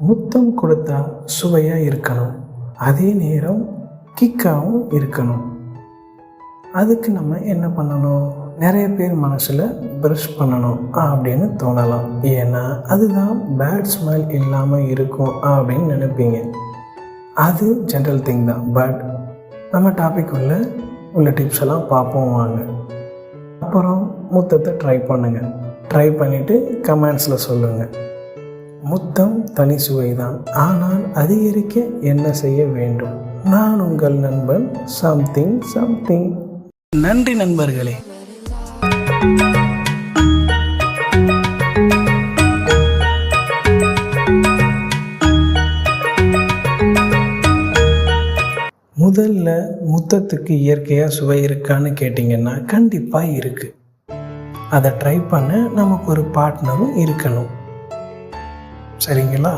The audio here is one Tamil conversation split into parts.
முத்தம் கொடுத்தா சுவையாக இருக்கணும், அதே நேரம் கிக்காகவும் இருக்கணும். அதுக்கு நம்ம என்ன பண்ணணும்? நிறைய பேர் மனசில் ப்ரஷ் பண்ணணும் அப்படின்னு தோணலாம். ஏன்னா அதுதான் பேட் ஸ்மெல் இல்லாமல் இருக்கும் அப்படின்னு நினைப்பீங்க. அது ஜென்ரல் திங் தான். பட் நம்ம டாபிக் உள்ள டிப்ஸ் எல்லாம் பார்ப்போம் வாங்க. அப்புறம் முத்தத்தை ட்ரை பண்ணுங்கள். ட்ரை பண்ணிவிட்டு கமெண்ட்ஸில் சொல்லுங்கள். முத்தம் தனி சுவை தான், ஆனால் அதிகரிக்க என்ன செய்ய வேண்டும்? நான் உங்கள் நண்பன் சம்திங். நன்றி நண்பர்களே. முதல்ல முத்தத்துக்கு இயற்கையாக சுவை இருக்கான்னு கேட்டிங்கன்னா கண்டிப்பாக இருக்குது. அதை ட்ரை பண்ண நமக்கு ஒரு பார்ட்னரும் இருக்கணும், சரிங்களா?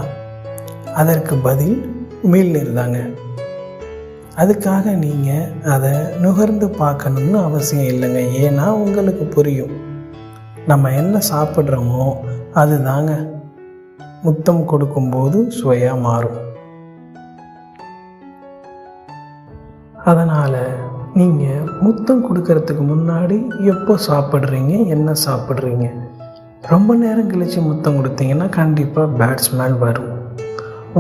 அதற்கு பதில் உமிழ்நீர் தாங்க. அதுக்காக நீங்கள் அதை நுகர்ந்து பார்க்கணும்னு அவசியம் இல்லைங்க. ஏன்னா உங்களுக்கு புரியும், நம்ம என்ன சாப்பிட்றோமோ அது தாங்க முத்தம் கொடுக்கும்போது சுவையாக மாறும். அதனால் நீங்கள் முத்தம் கொடுக்கறதுக்கு முன்னாடி எப்போ சாப்பிட்றீங்க, என்ன சாப்பிட்றீங்க? ரொம்ப நேரம் கழித்து முத்தம் கொடுத்தீங்கன்னா கண்டிப்பாக பேட் ஸ்மெல் வரும்.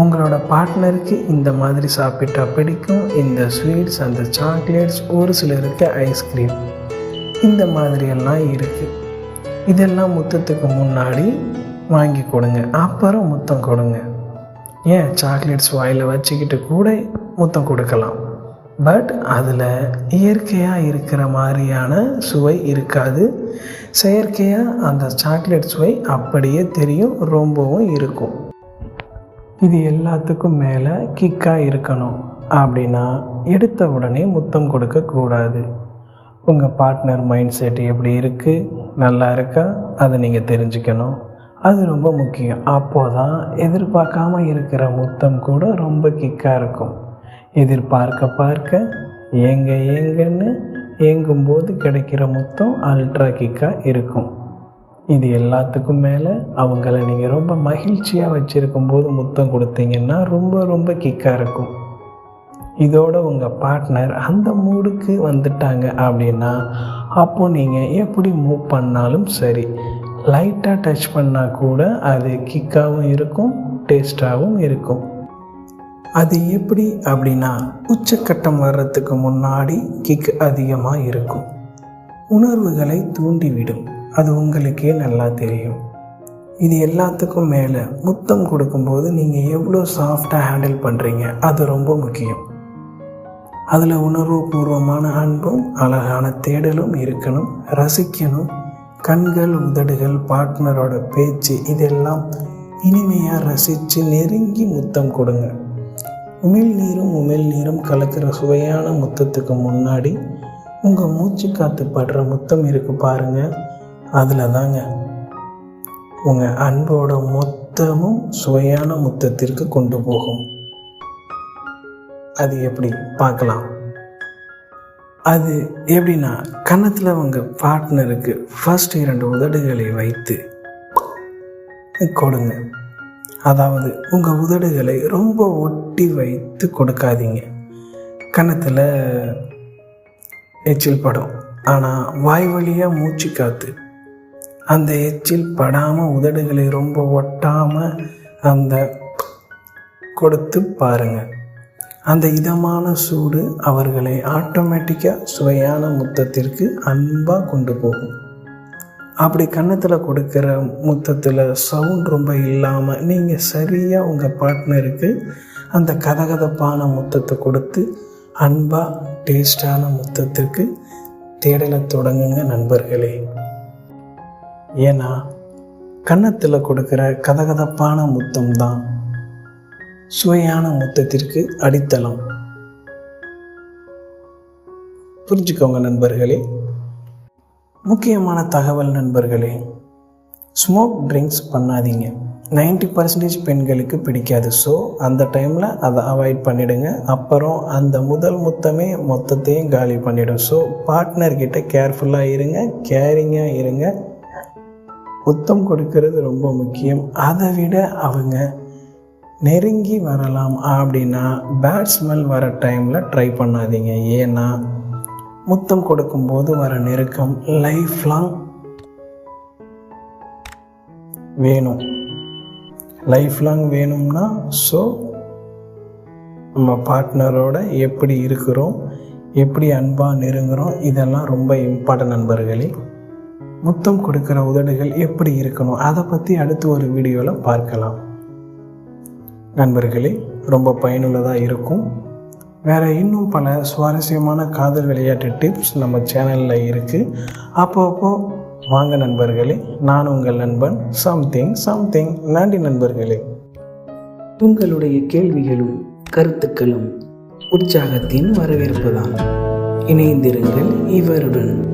உங்களோட பார்ட்னருக்கு இந்த மாதிரி சாப்பிட்டா பிடிக்கும். இந்த ஸ்வீட்ஸ், அந்த சாக்லேட்ஸ், ஒரு சிலருக்கு ஐஸ்கிரீம், இந்த மாதிரியெல்லாம் இருக்குது. இதெல்லாம் முத்தத்துக்கு முன்னாடி வாங்கி கொடுங்க, அப்புறம் முத்தம் கொடுங்க. ஏன் சாக்லேட்ஸ் வாயில் வச்சுக்கிட்டு கூட முத்தம் கொடுக்கலாம். பட் அதில் இயற்கையாக இருக்கிற மாதிரியான சுவை இருக்காது. செயற்கையாக அந்த சாக்லேட் சுவை அப்படியே தெரியும், ரொம்பவும் இருக்கும். இது எல்லாத்துக்கும் மேலே கிக்காக இருக்கணும் அப்படின்னா எடுத்த உடனே முத்தம் கொடுக்கக்கூடாது. உங்கள் பார்ட்னர் மைண்ட் செட் எப்படி இருக்குது, நல்லா இருக்கா, அதை நீங்கள் தெரிஞ்சுக்கணும். அது ரொம்ப முக்கியம். அப்போது தான் எதிர்பார்க்காம இருக்கிற முத்தம் கூட ரொம்ப கிக்காக இருக்கும். எதிர்பார்க்க ஏங்கன்னு ஏங்கும்போது கிடைக்கிற முத்தம் அல்ட்ரா கிக்காக இருக்கும். இது எல்லாத்துக்கும் மேலே அவங்கள நீங்கள் ரொம்ப மகிழ்ச்சியாக வச்சுருக்கும் போது முத்தம் கொடுத்தீங்கன்னா ரொம்ப கிக்காக இருக்கும். இதோட உங்கள் பார்ட்னர் அந்த மூடுக்கு வந்துட்டாங்க அப்படின்னா அப்போது நீங்கள் எப்படி மூவ் பண்ணாலும் சரி, லைட்டாக டச் பண்ணால் கூட அது கிக்காகவும் இருக்கும், டேஸ்ட்டாகவும் இருக்கும். அது எப்படி அப்படின்னா, உச்சக்கட்டம் வர்றதுக்கு முன்னாடி கிக் அதிகமாக இருக்கும், உணர்வுகளை தூண்டிவிடும். அது உங்களுக்கே நல்லா தெரியும். இது எல்லாத்துக்கும் மேலே முத்தம் கொடுக்கும்போது நீங்கள் எவ்வளோ சாஃப்டாக ஹேண்டில் பண்ணுறீங்க, அது ரொம்ப முக்கியம். அதில் உணர்வுபூர்வமான அன்பும் அழகான தேடலும் இருக்கணும். ரசிக்கணும். கண்கள், உதடுகள், பார்ட்னரோட பேச்சு, இதெல்லாம் இனிமையாக ரசித்து நெருங்கி முத்தம் கொடுங்க. உமிழ்நீரும் கலக்கிற சுவையான முத்தத்துக்கு முன்னாடி உங்கள் மூச்சு காற்று படுற முத்தம் இருக்கு பாருங்கள், அதில் தாங்க உங்கள் அன்போட மொத்தமும் சுவையான முத்தத்திற்கு கொண்டு போகும். அது எப்படி பார்க்கலாம்? அது எப்படின்னா, கன்னத்தில் உங்கள் பார்ட்னருக்கு ஃபர்ஸ்ட் 2 உதடுகளை வைத்து கொடுங்க. அதாவது உங்கள் உதடுகளை ரொம்ப ஒட்டி வைத்து கொடுக்காதீங்க. கன்னத்தில் எச்சில் படும், ஆனால் வாய் வழியாக மூச்சு காற்று அந்த எச்சில் படாமல் உதடுகளை ரொம்ப ஒட்டாமல் அந்த கொடுத்து பாருங்கள். அந்த இதமான சூடு அவர்களை ஆட்டோமேட்டிக்காக சுவையான முத்தத்திற்கு அன்பாக கொண்டு போகும். அப்படி கன்னத்தில் கொடுக்குற முத்தத்தில் சவுண்ட் ரொம்ப இல்லாமல் நீங்கள் சரியாக உங்கள் பார்ட்னருக்கு அந்த கதகதப்பான முத்தத்தை கொடுத்து அன்பாக டேஸ்டான முத்தத்திற்கு தேடலை தொடங்குங்க நண்பர்களே. ஏன்னா கன்னத்தில் கொடுக்குற கதகதப்பான முத்தம் தான் சுவையான முத்தத்திற்கு அடித்தளம். புரிஞ்சுக்கோங்க நண்பர்களே. முக்கியமான தகவல் நண்பர்களே, ஸ்மோக் ட்ரிங்க்ஸ் பண்ணாதீங்க. 90% பெண்களுக்கு பிடிக்காது. ஸோ அந்த டைமில் அதை அவாய்ட் பண்ணிவிடுங்க. அப்புறம் அந்த முதல் முத்தமே மொத்தத்தையும் காலி பண்ணிவிடும். ஸோ பார்ட்னர்கிட்ட கேர்ஃபுல்லாக இருங்க, கேரிங்காக இருங்க. முத்தம் கொடுக்கறது ரொம்ப முக்கியம். அதை விட அவங்க நெருங்கி வரலாம் அப்படின்னா பேட் ஸ்மெல் வர டைமில் ட்ரை பண்ணாதீங்க. ஏன்னா முத்தம் கொடுக்கும்போது வர நெருக்கம் லைஃப் லாங் வேணும். வேணும்னா நம்ம பார்ட்னரோட எப்படி இருக்கிறோம், எப்படி அன்பாக நெருங்குறோம், இதெல்லாம் ரொம்ப இம்பார்ட்டன்ட் நண்பர்களே. முத்தம் கொடுக்குற உதடுகள் எப்படி இருக்கணும் அதை பற்றி அடுத்து ஒரு வீடியோவில் பார்க்கலாம் நண்பர்களே. ரொம்ப பயனுள்ளதாக இருக்கும். வேறு இன்னும் பல சுவாரஸ்யமான காதல் விளையாட்டு டிப்ஸ் நம்ம சேனலில் இருக்குது. அப்பப்போ வாங்க நண்பர்களே. நான் உங்கள் நண்பன் சம்திங். நன்றி நண்பர்களே. உங்களுடைய கேள்விகளும் கருத்துக்களும் உற்சாகத்தின் வரவேற்புதான். இணைந்திருங்கள் இவருடன்.